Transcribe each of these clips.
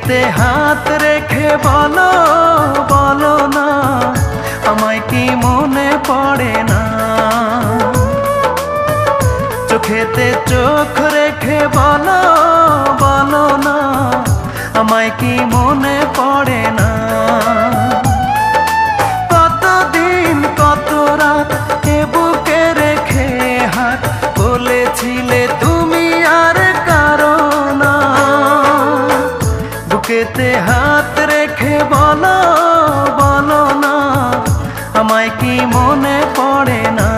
বুকেতে হাত রেখে বলো বলো না, আমায় কি মনে পড়ে না? চোখেতে চোখ রেখে বলো বলো না, আমায় কি মনে পড়ে না? কতদিন কত রাত এ বুকে রেখে হাত বলেছিলে তুমি আর কারো না। বুকেতে হাত রেখে বলো বলো না, আমায় কি মনে পড়ে না?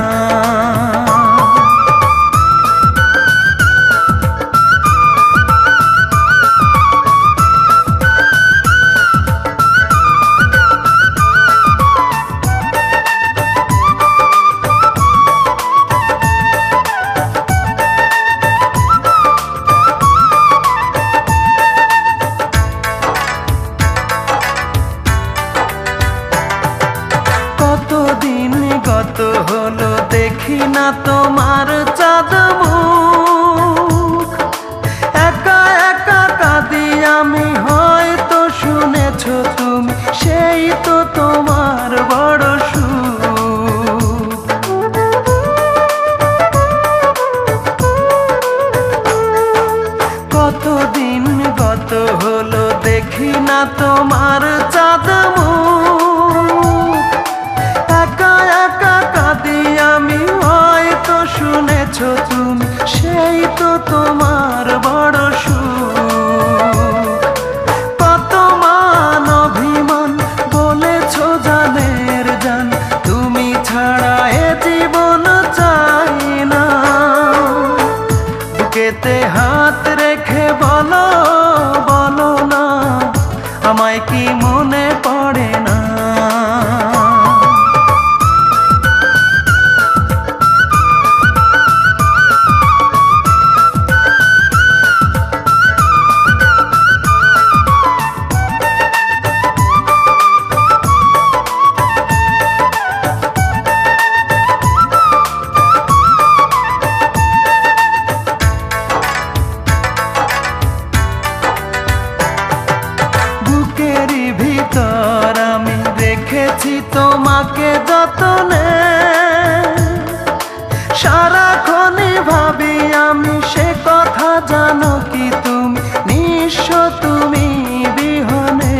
কতদিন গত হলো দেখি না তোমার চাঁদ মুখ, একা একা কাঁদি আমি, হয়তো শুনেছো তুমি, সেই তো তোমার বড় সুখ। কতদিন গত হলো দেখি না তোমার চাঁদ মুখ, একা একা কাঁদি আমি, হয়তো শুনেছো তুমি, সেই তো তোমার বড় সুখ। কত মান অভিমান বলেছো জানের জান, তুমি ছাড়া এ জীবন চাই না। বুকেতে হাত রেখে বলো বলো না, আমায় কি মনে পড়ে না? বুকেরই ভিতর আমি রেখেছি তোমাকে যতনে, সারাক্ষণই ভাবি আমি সে কথা, জানো কি তুমি নিঃস্ব তুমি বিহনে।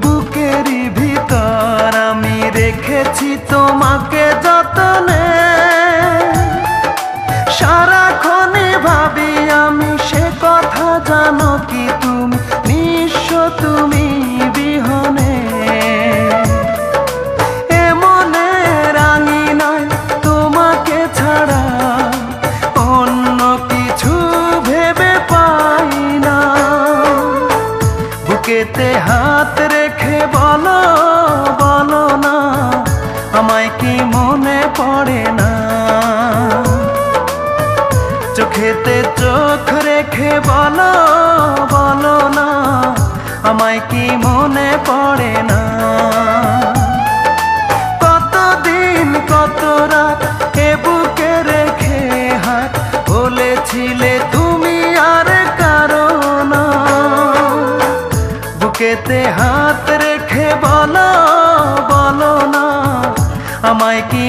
বুকেরই ভিতর আমি রেখেছি তোমাকে যতনে, সারাক্ষণই ভাবি আমি সে কথা, জানো কি তুমি নিঃস্ব তুমি বিহনে। এ মনে রাঙি নয় তোমাকে ছাড়া, অন্য কিছু ভেবে পাই না। বুকেতে হাত রেখে বলো বলো না, আমায় কি মনে পড়ে না? চোখেতে চোখ রেখে বলো বলো না, আমায় কি মনে পড়ে না? কতদিন কত রাত এ বুকে রেখে হাত বলেছিলে তুমি আর কারো না। বুকেতে হাত রেখে বলো বলো না, আমায় কি